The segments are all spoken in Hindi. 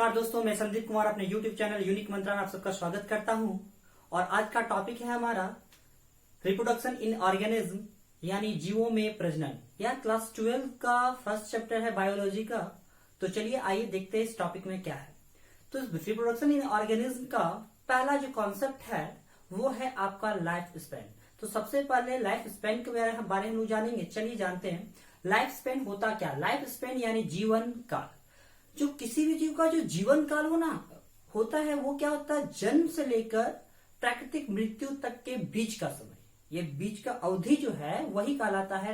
नमस्कार दोस्तों, मैं संदीप कुमार अपने YouTube चैनल यूनिक मंत्रा में आप सबका स्वागत करता हूं। और आज का टॉपिक है हमारा रिप्रोडक्शन इन ऑर्गेनिज्म, यानी जीवों में प्रजनन। यह क्लास 12 का फर्स्ट चैप्टर है बायोलॉजी का। तो चलिए आइए देखते हैं इस टॉपिक में क्या है। तो रिप्रोडक्शन इन ऑर्गेनिज्म का पहला जो कॉन्सेप्ट है वो है आपका लाइफ स्पैन। तो सबसे पहले लाइफ स्पैन के बारे में जानेंगे। चलिए जानते हैं लाइफ स्पैन होता क्या। लाइफ स्पैन यानी जीवन काल। जो किसी भी जीव का जो जीवन काल होता है वो क्या होता है, जन्म से लेकर प्राकृतिक मृत्यु तक के बीच का समय। ये बीच का अवधि जो है वही कहलाता है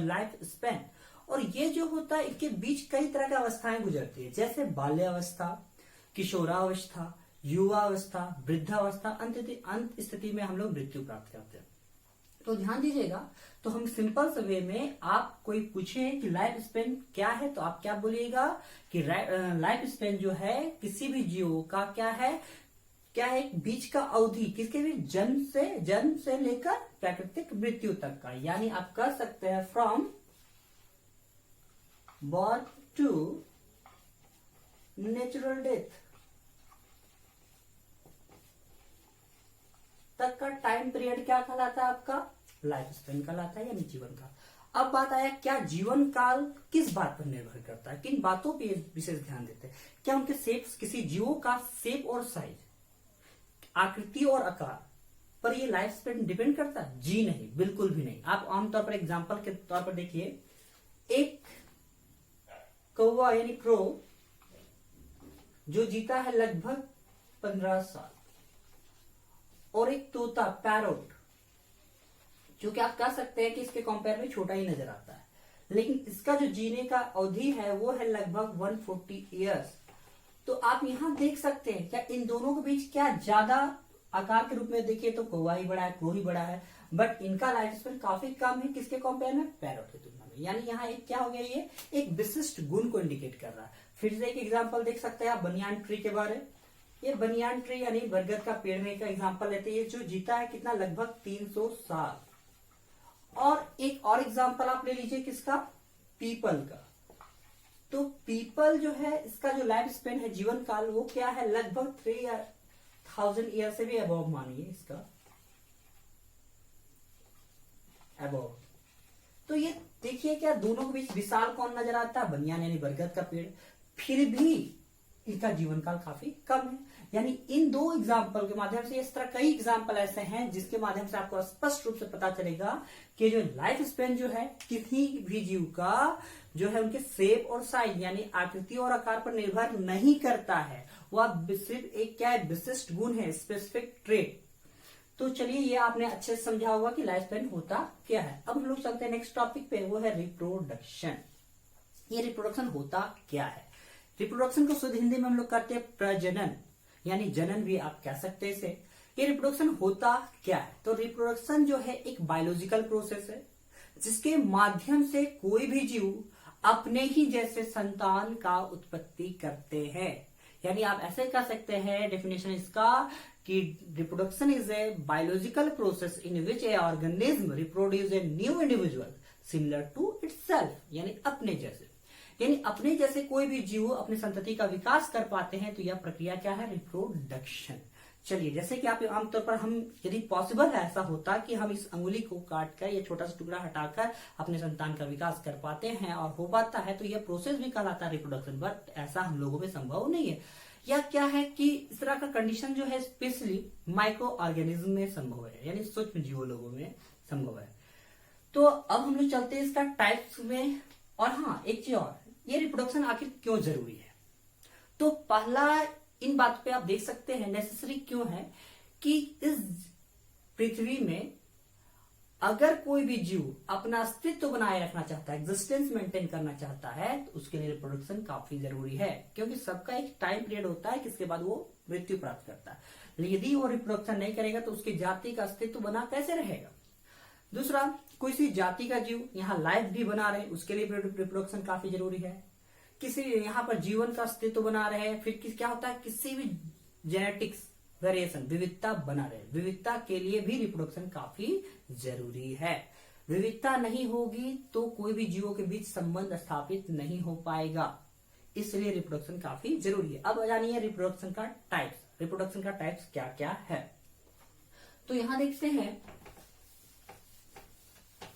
लाइफ स्पैन। और ये जो होता है इसके बीच कई तरह की अवस्थाएं गुजरती है, जैसे बाल्यावस्था, किशोरावस्था, युवावस्था, वृद्धावस्था, अंत स्थिति में हम लोग मृत्यु प्राप्त करते हैं। तो ध्यान दीजिएगा। तो हम सिंपल से वे में आप कोई पूछे कि लाइफ स्पेन क्या है तो आप क्या बोलिएगा कि लाइफ स्पेन जो है किसी भी जीव का क्या है बीच का अवधि, किसके भी जन्म से लेकर प्राकृतिक मृत्यु तक का। यानी आप कह सकते हैं from birth to natural death तक का टाइम पीरियड क्या कहलाता है, आपका लाइफ स्पेन कहलाता है, यानी जीवन काल। अब बात आया क्या जीवन काल किस बात पर निर्भर करता है, किन बातों पे विशेष ध्यान देते हैं। क्या उनके शेप, किसी जीवों का शेप और साइज, आकृति और आकार पर ये लाइफ स्पेन डिपेंड करता है? जी नहीं, बिल्कुल भी नहीं। आप आमतौर पर एग्जांपल के तौर पर देखिए, एक कौवा यानी क्रो जो जीता है लगभग 15 साल, और एक तोता पैरोट जो कि आप कह सकते हैं कि इसके कंपेयर में छोटा ही नजर आता है, लेकिन इसका जो जीने का अवधि है वो है लगभग 140 इयर्स। तो आप यहां देख सकते हैं क्या इन दोनों के बीच क्या ज्यादा आकार के रूप में देखिए तो कौवा ही बड़ा है, क्रो ही बड़ा है, बट इनका लाइफ स्पेन काफी कम है किसके कंपेयर में, पैरोट की तुलना में। यानी यहाँ एक क्या हो गया, ये एक विशिष्ट गुण को इंडिकेट कर रहा है। फिर से एक एग्जाम्पल देख सकते हैं आप बनियान ट्री के बारे। ये बनियान ट्री यानी बरगद का पेड़ में का एग्जांपल लेते हैं, ये जो जीता है कितना, लगभग 300 साल। और एक और एग्जांपल आप ले लीजिए किसका, पीपल का। तो पीपल जो है इसका जो लाइफ स्पेन है, जीवन काल, वो क्या है, लगभग 3000 ईयर से भी अबव मानिए इसका, अबव। तो ये देखिए क्या दोनों के बीच विशाल कौन नजर आता है, बनियान यानी बरगद का पेड़। फिर भी इनका जीवन काल काफी कम है। यानी इन दो एग्जाम्पल के माध्यम से, इस तरह कई एग्जाम्पल ऐसे हैं जिसके माध्यम से आपको स्पष्ट रूप से पता चलेगा कि जो लाइफ स्पेन जो है किसी भी जीव का जो है उनके शेप और साइज यानी आकृति और आकार पर निर्भर नहीं करता है। वह सिर्फ एक क्या है, विशिष्ट गुण है, स्पेसिफिक ट्रेट। तो चलिए ये आपने अच्छे से समझा होगा कि लाइफ स्पेन होता क्या है। अब हम लोग चलते हैं नेक्स्ट टॉपिक पे, वो है रिप्रोडक्शन। ये रिप्रोडक्शन होता क्या है। रिप्रोडक्शन को शुद्ध हिंदी में हम लोग करते हैं प्रजनन, यानी जनन भी आप कह सकते हैं इसे। ये रिप्रोडक्शन होता क्या है, तो रिप्रोडक्शन जो है एक बायोलॉजिकल प्रोसेस है जिसके माध्यम से कोई भी जीव अपने ही जैसे संतान का उत्पत्ति करते हैं। यानी आप ऐसे कह सकते हैं डेफिनेशन इसका कि reproduction is a biological process in which a organism reproduce a new individual similar to itself, यानी अपने जैसे। यानी अपने जैसे कोई भी जीव अपने संतति का विकास कर पाते हैं, तो यह प्रक्रिया क्या है, रिप्रोडक्शन। चलिए जैसे कि आप आमतौर पर हम यदि पॉसिबल है ऐसा होता कि हम इस अंगुली को काट कर या छोटा सा टुकड़ा हटाकर अपने संतान का विकास कर पाते हैं और हो पाता है, तो यह प्रोसेस भी कहलाता है रिप्रोडक्शन। बट ऐसा हम लोगों में संभव नहीं है। या क्या है कि इस तरह का कंडीशन जो है स्पेशली माइक्रो ऑर्गेनिज्म में संभव है, यानी सूक्ष्म जीवों लोगों में संभव है। तो अब हम लोग चलते हैं इसका टाइप्स में। और हाँ, एक चीज और, ये रिप्रोडक्शन आखिर क्यों जरूरी है। तो पहला इन बात पे आप देख सकते हैं नेसेसरी क्यों है कि इस पृथ्वी में अगर कोई भी जीव अपना अस्तित्व बनाए रखना चाहता है, एग्जिस्टेंस मेंटेन करना चाहता है, तो उसके लिए रिप्रोडक्शन काफी जरूरी है। क्योंकि सबका एक टाइम पीरियड होता है किसके बाद वो मृत्यु प्राप्त करता है। यदि वो रिप्रोडक्शन नहीं करेगा तो उसकी जाति का अस्तित्व बना कैसे रहेगा। दूसरा, कोई सी जाति का जीव यहाँ लाइफ भी बना रहे, उसके लिए रिप्रोडक्शन काफी जरूरी है। किसी यहाँ पर जीवन का अस्तित्व बना रहे, फिर क्या होता है, किसी भी जेनेटिक्स वेरिएशन, विविधता बना रहे, विविधता के लिए भी रिप्रोडक्शन काफी जरूरी है। विविधता नहीं होगी तो कोई भी जीवों के बीच संबंध स्थापित नहीं हो पाएगा। इसलिए रिप्रोडक्शन काफी जरूरी है। अब जानिए रिप्रोडक्शन का टाइप्स। रिप्रोडक्शन का टाइप्स क्या क्या है, तो यहां देखते हैं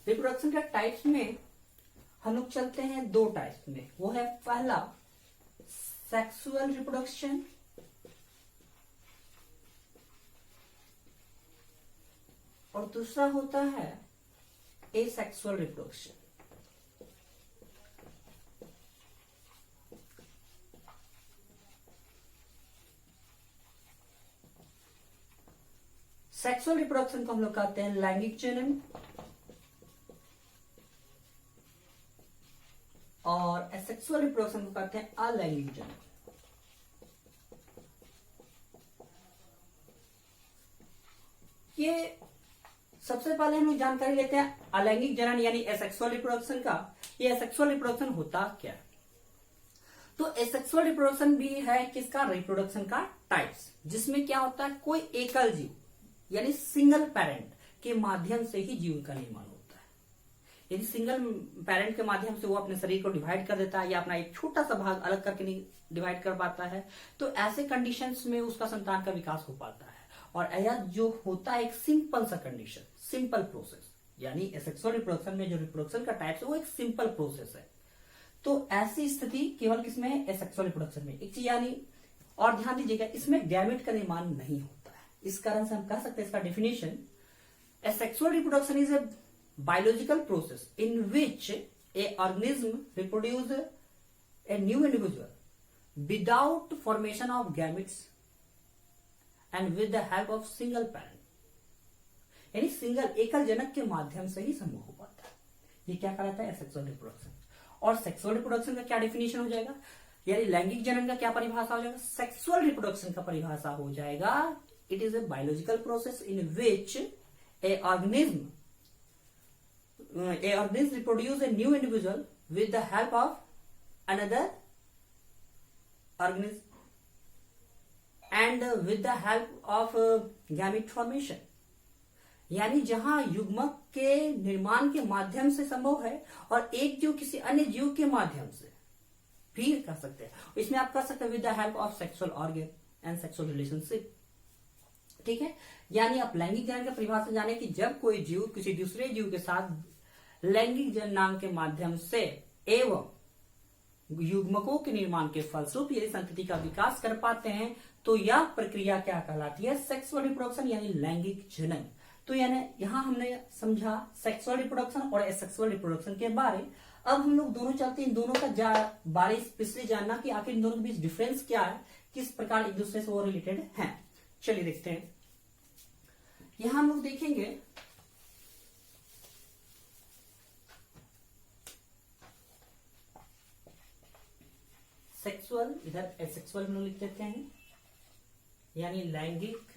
रिप्रोडक्शन का टाइप्स में हम लोग चलते हैं दो टाइप्स में। वो है पहला सेक्सुअल रिप्रोडक्शन और दूसरा होता है एसेक्सुअल रिप्रोडक्शन। सेक्सुअल रिप्रोडक्शन को हम लोग कहते हैं लैंगिक जनन और एसेक्सुअल रिप्रोडक्शन को कहते हैं अलैंगिक जनन। ये सबसे पहले हम लोग जानकारी लेते हैं अलैंगिक जनन यानी एसेक्सुअल रिप्रोडक्शन का। ये एसेक्सुअल रिप्रोडक्शन होता क्या है? तो एसेक्सुअल रिप्रोडक्शन भी है किसका? रिप्रोडक्शन का टाइप्स, जिसमें क्या होता है कोई एकल जीव यानी सिंगल पेरेंट के माध्यम से ही जीव का निर्माण होता है। यदि सिंगल पेरेंट के माध्यम से वो अपने शरीर को डिवाइड कर देता है या अपना एक छोटा सा भाग अलग करके नहीं डिवाइड कर पाता है, तो ऐसे कंडीशंस में उसका संतान का विकास हो पाता है। और यह जो होता है एक सिंपल सा कंडीशन, सिंपल प्रोसेस, यानी एसेक्सुअल रिप्रोडक्शन में जो रिप्रोडक्शन का टाइप है वो एक सिंपल प्रोसेस है। तो ऐसी स्थिति केवल किसमें है? एसेक्सुअल रिप्रोडक्शन में। एक चीज यानी और ध्यान दीजिएगा, इसमें गैमेट का निर्माण नहीं होता है। इस कारण से हम कह सकते हैं इसका definition, asexual reproduction is a biological process in which a organism reproduce a new individual without formation of gametes and with the help of single parent, यानी सिंगल एकल जनक के माध्यम से ही संभव हो पाता है। ये क्या कहलाता है? Asexual reproduction. और सेक्सुअल रिप्रोडक्शन का क्या डेफिनेशन हो जाएगा, यानी लैंगिक जनन का क्या परिभाषा हो जाएगा? सेक्सुअल रिप्रोडक्शन का परिभाषा हो जाएगा, it is a biological process in which a organism reproduce a new individual with the help of another organism and with the help of gamete formation, यानी जहां युग्मक के निर्माण के माध्यम से संभव है और एक जीव किसी अन्य जीव के माध्यम से भी कर सकते हैं। इसमें आप कर सकते हैं with the help of sexual organ and sexual relationship. ठीक है, यानी आप लैंगिक जनन का परिभाषा जाने कि जब कोई जीव किसी दूसरे जीव के साथ लैंगिक जननांग के माध्यम से एवं युग्मकों के निर्माण के फलस्वरूप यदि संतति का विकास कर पाते हैं, तो यह प्रक्रिया क्या कहलाती है? सेक्सुअल रिप्रोडक्शन यानी लैंगिक जनन। तो यानी यहां हमने समझा सेक्सुअल रिप्रोडक्शन और एसेक्सुअल रिप्रोडक्शन के बारे। अब हम लोग दोनों चलते हैं इन दोनों का बारे स्पेशली जानना कि आखिर इन दोनों के बीच डिफरेंस क्या है, किस प्रकार एक दूसरे से वो रिलेटेड हैं। चलिए देखते हैं। यहां हम लोग देखेंगे सेक्सुअल, इधर एसेक्सुअल में लिख देते हैं, यानी लैंगिक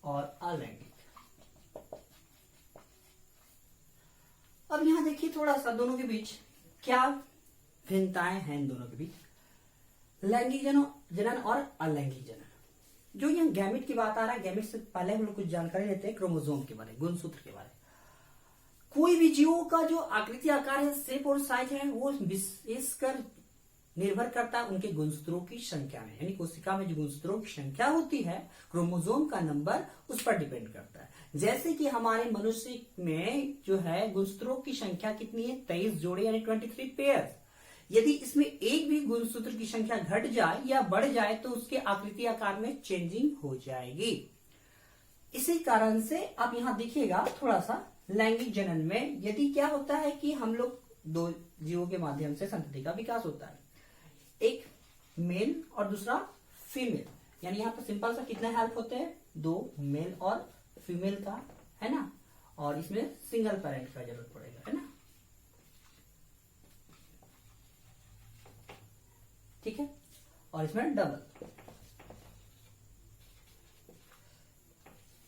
और अलैंगिक। अब यहां देखिए थोड़ा सा दोनों के बीच क्या भिन्नताएं हैं इन दोनों के बीच, लैंगिक जनन और अलैंगिक जनन। जो यहाँ गैमेट की बात आ रहा है, गैमेट से पहले हम लोग कुछ जानकारी लेते हैं क्रोमोसोम के बारे में, गुणसूत्र के बारे में। कोई भी जीवों का जो आकृति आकार है, शेप और साइज है, वो विशेषकर निर्भर करता है उनके गुणसूत्रों की संख्या में, यानी कोशिका में जो गुणसूत्रों की संख्या होती है, क्रोमोसोम का नंबर उस पर डिपेंड करता है। जैसे कि हमारे मनुष्य में जो है गुणसूत्रों की संख्या कितनी है? 23 जोड़े यानी 23 पेयर। यदि इसमें एक भी गुणसूत्र की संख्या घट जाए या बढ़ जाए तो उसके आकृति आकार में चेंजिंग हो जाएगी। इसी कारण से आप यहां देखिएगा थोड़ा सा लैंगिक जनन में यदि क्या होता है कि हम लोग दो जीवों के माध्यम से संतति का विकास होता है, एक मेल और दूसरा फीमेल, यानी यहाँ पर सिंपल सा कितने हेल्प होते हैं? 2 मेल और फीमेल का, है ना। और इसमें सिंगल पेरेंट का जरूरत पड़ेगा, है ना। ठीक है, और इसमें डबल।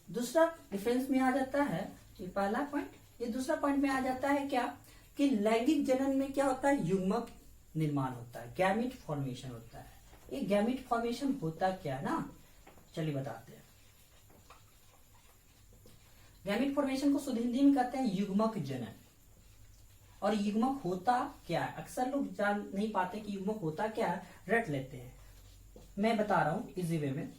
दूसरा डिफरेंस में आ जाता है, ये पहला पॉइंट, ये दूसरा पॉइंट में आ जाता है क्या कि लैंगिक जनन में क्या होता है? युग्मक निर्माण होता है, गैमेट फॉर्मेशन होता है। ये गैमेट फॉर्मेशन होता क्या ना, चलिए बताते हैं। गैमेट फॉर्मेशन को शुद्ध हिंदी में कहते हैं युग्मक जनन, और युग्मक होता क्या है, अक्सर लोग जान नहीं पाते कि युग्मक होता क्या है, रट लेते हैं। मैं बता रहा हूं इजी वे में।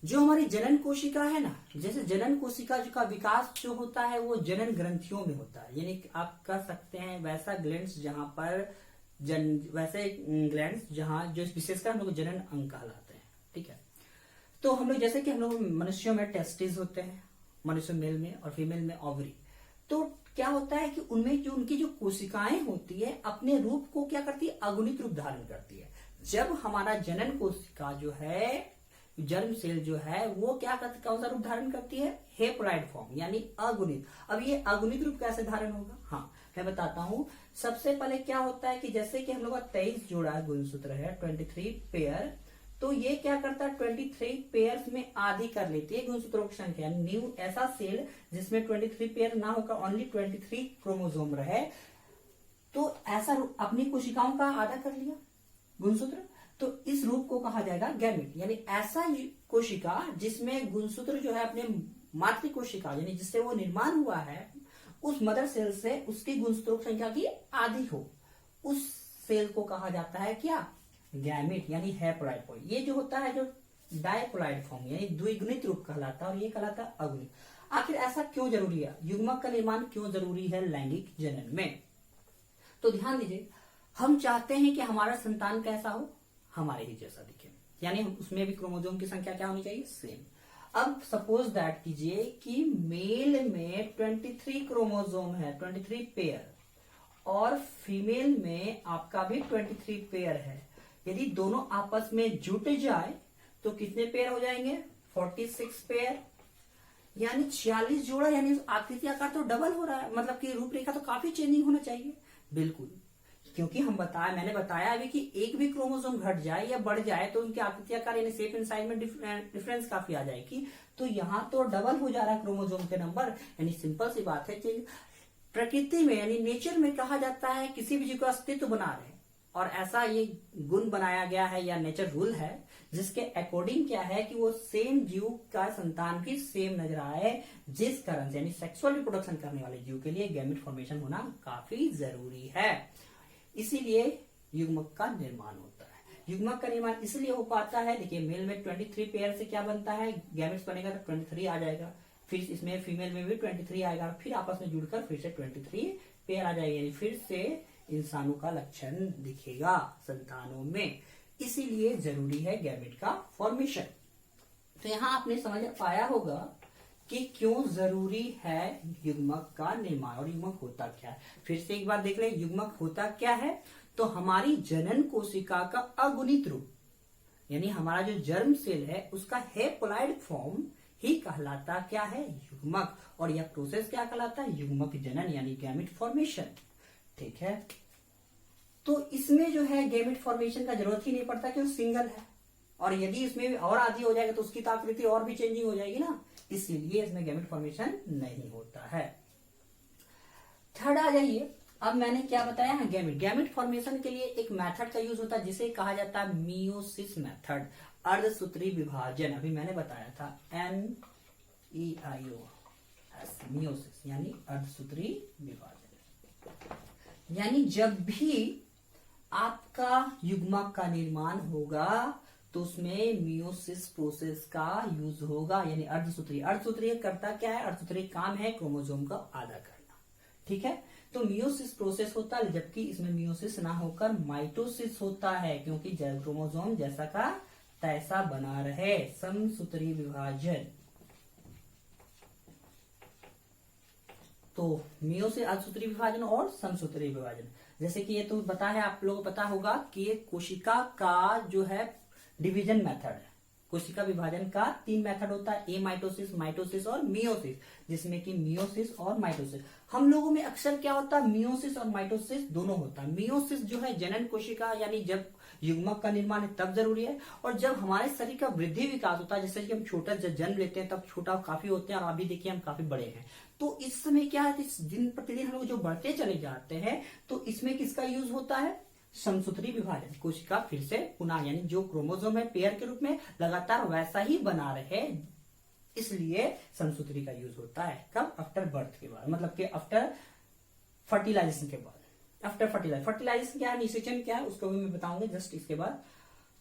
जो हमारी जनन कोशिका है ना, जैसे जनन कोशिका का विकास जो होता है वो जनन ग्रंथियों में होता है, यानी आप कह सकते हैं वैसा ग्लैंड्स जहां पर वैसे ग्लैंड्स जहां जो विशेषकर हम लोग जनन अंग कहलाते हैं। ठीक है, तो हम लोग जैसे कि हम लोग मनुष्यों में टेस्टिस होते हैं, मनुष्य मेल में, और फीमेल में ओवरी। तो क्या होता है कि उनमें जो उनकी जो कोशिकाएं होती है अपने रूप को क्या करती है, अगुणित रूप धारण करती है। जब हमारा जनन कोशिका जो है, जर्म सेल जो है, वो क्या करती, कौन सा रूप धारण करती है, हेप्लॉइड फॉर्म यानी अगुणित। अब ये अगुणित रूप कैसे धारण होगा, हाँ मैं बताता हूं। सबसे पहले क्या होता है कि जैसे कि हम लोग का 23 जोड़ा गुणसूत्र है, 23 पेयर, तो ये क्या करता है 23 पेयर्स में आधी कर लेती है गुणसूत्रों की संख्या। न्यू ऐसा सेल जिसमें 23 पेयर ना होकर ओनली 23 क्रोमोसोम रहे, तो ऐसा अपनी कोशिकाओं का आधा कर लिया गुणसूत्र, तो इस रूप को कहा जाएगा गैमेट। यानी ऐसा कोशिका जिसमें गुणसूत्र जो है अपने मातृ कोशिका यानी जिससे वो निर्माण हुआ है, उस मदर सेल से उसकी गुणसूत्रों की संख्या की आधी हो, उस सेल को कहा जाता है क्या, गैमेट यानी हैप्लॉइड फॉर्म। ये जो होता है जो डायप्लॉइड फॉर्म यानी द्विगुणित रूप कहलाता है, और ये कहलाता है अगुणित। आखिर ऐसा क्यों जरूरी है, युग्मक का निर्माण क्यों जरूरी है लैंगिक जनन में? तो ध्यान दीजिए, हम चाहते हैं कि हमारा संतान कैसा हो, हमारे ही जैसा दिखे, यानी उसमें भी क्रोमोसोम की संख्या क्या होनी चाहिए, सेम। अब सपोज दैट कीजिए कि मेल में 23 क्रोमोसोम है, 23 पेयर, और फीमेल में आपका भी 23 पेयर है। यदि दोनों आपस में जुट जाए तो कितने पेयर हो जाएंगे, 46 पेयर, यानी 46 जोड़ा, यानी आकृति आकार तो डबल हो रहा है, मतलब कि रूपरेखा तो काफी चेंजिंग होना चाहिए। बिल्कुल, क्योंकि मैंने बताया अभी कि एक भी क्रोमोसोम घट जाए या बढ़ जाए तो उनके आकृति आकार यानी शेप एंड साइज में डिफरेंस काफी आ जाएगी। तो यहाँ तो डबल हो जा रहा है क्रोमोसोम के नंबर, यानी सिंपल सी बात है कि प्रकृति में यानी नेचर में कहा जाता है किसी भी जीव का अस्तित्व बना रहे, और ऐसा ये गुण बनाया गया है या नेचर रूल है जिसके अकॉर्डिंग क्या है कि वो सेम जीव का संतान भी सेम नजर आए, जिस कारण से यानी सेक्सुअल रिप्रोडक्शन करने वाले जीव के लिए गैमेट फॉर्मेशन होना काफी जरूरी है। इसीलिए युग्मक का निर्माण होता है। युग्मक का निर्माण इसलिए हो पाता है, देखिए मेल में 23 पेयर से क्या बनता है, गैमेट्स बनेगा तो 23 आ जाएगा, फिर इसमें फीमेल में भी 23 आएगा, फिर आपस में जुड़कर फिर से 23 पेयर आ जाएगा, यानी फिर से इंसानों का लक्षण दिखेगा संतानों में। इसीलिए जरूरी है गैमेट का फॉर्मेशन। तो यहाँ आपने समझ पाया होगा कि क्यों जरूरी है युग्मक का निर्माण और युग्मक होता क्या है। फिर से एक बार देख ले, युग्मक होता क्या है, तो हमारी जनन कोशिका का अगुणित रूप यानी हमारा जो जर्म सेल है उसका हैप्लॉइड फॉर्म ही कहलाता क्या है, युग्मक, और यह प्रोसेस क्या कहलाता है, युग्मक जनन यानी गैमेट फॉर्मेशन। ठीक है, तो इसमें जो है गैमेट फॉर्मेशन का जरूरत ही नहीं पड़ता क्यों, सिंगल है, और यदि इसमें भी और आधी हो जाएगा तो उसकी आकृति और भी चेंजिंग हो जाएगी ना, इसलिए इसमें गैमेट फॉर्मेशन नहीं होता है। थर्ड आ जाइए, अब मैंने क्या बताया है, गैमेट फॉर्मेशन के लिए एक मेथड का यूज होता है जिसे कहा जाता है मियोसिस मेथड, अर्धसूत्री विभाजन। अभी मैंने बताया था MEIO, मियोसिस यानी अर्धसूत्री विभाजन। यानी जब भी आपका युग्मक का निर्माण होगा तो उसमें मियोसिस प्रोसेस का यूज होगा, यानी अर्धसूत्री करता क्या है, अर्धसूत्री काम है क्रोमोसोम का आधा करना। ठीक है, तो मियोसिस प्रोसेस होता है, जबकि इसमें मियोसिस ना होकर माइटोसिस होता है, क्योंकि क्रोमोसोम जैसा का तैसा बना रहे, समसूत्री विभाजन। तो मियोसिस अर्धसूत्री विभाजन और समसूत्री विभाजन, जैसे कि ये तो पता है, आप लोगों को पता होगा कि ये कोशिका का जो है डिवीजन मेथड है। कोशिका विभाजन का 3 मेथड होता है, ए माइटोसिस और मियोसिस, जिसमें कि मियोसिस और माइटोसिस। हम लोगों में अक्सर क्या होता है, मियोसिस और माइटोसिस दोनों होता है। मियोसिस जो है जनन कोशिका यानी जब युग्मक का निर्माण है तब जरूरी है, और जब हमारे शरीर का वृद्धि विकास होता है, जैसे कि हम छोटा जन्म लेते हैं तब छोटा काफी होते हैं, और अभी देखिए हम काफी बड़े हैं, तो इस समय क्या है, दिन प्रतिदिन हम लोग जो बढ़ते चले जाते हैं, तो इसमें किसका यूज होता है, समसूत्री विभाजन। कोशिका फिर से पुनः यानी जो क्रोमोसोम है पेयर के रूप में लगातार वैसा ही बना रहे, इसलिए समसूत्री का यूज होता है। कब, आफ्टर बर्थ के बाद, मतलब कि आफ्टर फर्टिलाइजेशन के बाद, आफ्टर फर्टिलाइजेशन क्या है, निषेचन क्या है, उसको भी मैं बताऊंगा जस्ट इसके बाद।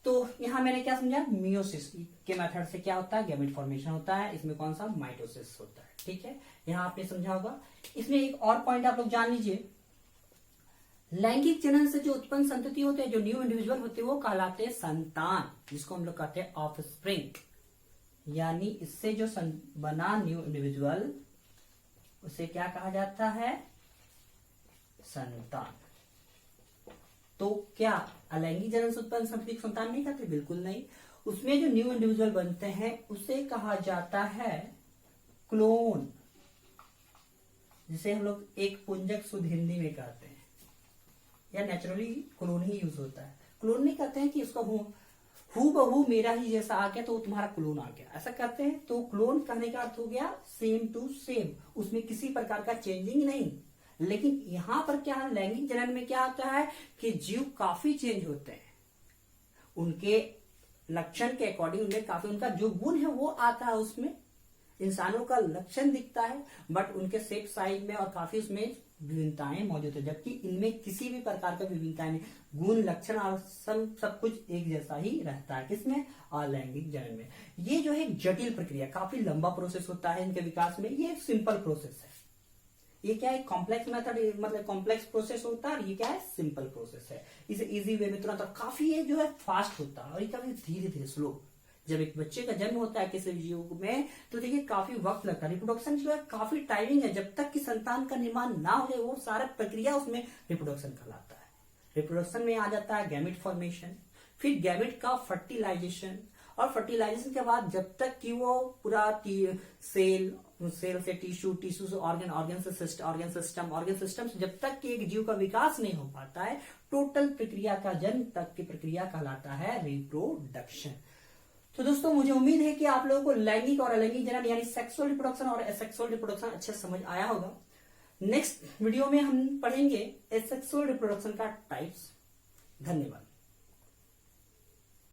तो यहां मैंने क्या समझा, मियोसिस के मेथड से क्या होता है, गैमेट फॉर्मेशन होता है, इसमें कौन सा, माइटोसिस होता है। ठीक है, यहां आपने समझा होगा। इसमें एक और पॉइंट आप लोग जान लीजिए, लैंगिक जनन से जो उत्पन्न संतति होते हैं, जो न्यू इंडिविजुअल होते हैं, वो कहलाते हैं संतान, जिसको हम लोग कहते हैं ऑफस्प्रिंग। यानी इससे जो बना न्यू इंडिविजुअल, उसे क्या कहा जाता है, संतान। तो क्या अलैंगिक जनन से उत्पन्न संतति को संतान नहीं कहते, बिल्कुल नहीं। उसमें जो न्यू इंडिविजुअल बनते हैं उसे कहा जाता है क्लोन, जिसे हम लोग एक पुंजक शुद्ध हिंदी में कहते हैं, या नेचुरली क्लोन ही यूज होता है। क्लोन नहीं कहते हैं कि उसका हु बहू मेरा ही जैसा आ गया तो तुम्हारा क्लोन आ गया, ऐसा कहते हैं। तो क्लोन कहने का अर्थ हो गया सेम टू सेम, उसमें किसी प्रकार का चेंजिंग नहीं। लेकिन यहां पर क्या है, लैंगिक जनन में क्या होता है कि जीव काफी चेंज होते हैं, उनके लक्षण के अकॉर्डिंग उनमें काफी उनका जो गुण है वो आता है, उसमें इंसानों का लक्षण दिखता है, बट उनके सेक्स साइज में और काफी उसमें विभिन्नताएं मौजूद है, जबकि इनमें किसी भी प्रकार का विभिन्नताएं नहीं, गुण लक्षण और सब कुछ एक जैसा ही रहता है। किसमें, अलैंगिक जनन में। ये जो है जटिल प्रक्रिया, काफी लंबा प्रोसेस होता है इनके विकास में। ये एक सिंपल प्रोसेस है, ये क्या है, कॉम्प्लेक्स मेथड, मतलब कॉम्प्लेक्स प्रोसेस होता है, और ये क्या है, सिंपल प्रोसेस है। इसे इजी वे में तुरंत, काफी ये जो है फास्ट होता है, और ये काफी धीरे धीरे स्लो। जब एक बच्चे का जन्म होता है किसी जीव में, तो देखिए काफी वक्त लगता है। रिप्रोडक्शन जो है काफी टाइमिंग है, जब तक कि संतान का निर्माण ना हो जाए, वो सारा प्रक्रिया उसमें रिप्रोडक्शन कहलाता है। रिप्रोडक्शन में आ जाता है गैमेट फॉर्मेशन, फिर गैमेट का फर्टिलाइजेशन, और फर्टिलाइजेशन के बाद जब तक कि वो पूरा सेल से टिश्यू, टिश्यू से ऑर्गन सिस्टम से जब तक कि एक जीव का विकास नहीं हो पाता है, टोटल प्रक्रिया का जन्म तक की प्रक्रिया कहलाता है रिप्रोडक्शन। तो दोस्तों मुझे उम्मीद है कि आप लोगों को लैंगिक और अलैंगिक जनन यानी सेक्सुअल रिप्रोडक्शन और एसेक्सुअल रिप्रोडक्शन अच्छे समझ आया होगा। नेक्स्ट वीडियो में हम पढ़ेंगे एसेक्सुअल रिप्रोडक्शन का टाइप्स। धन्यवाद।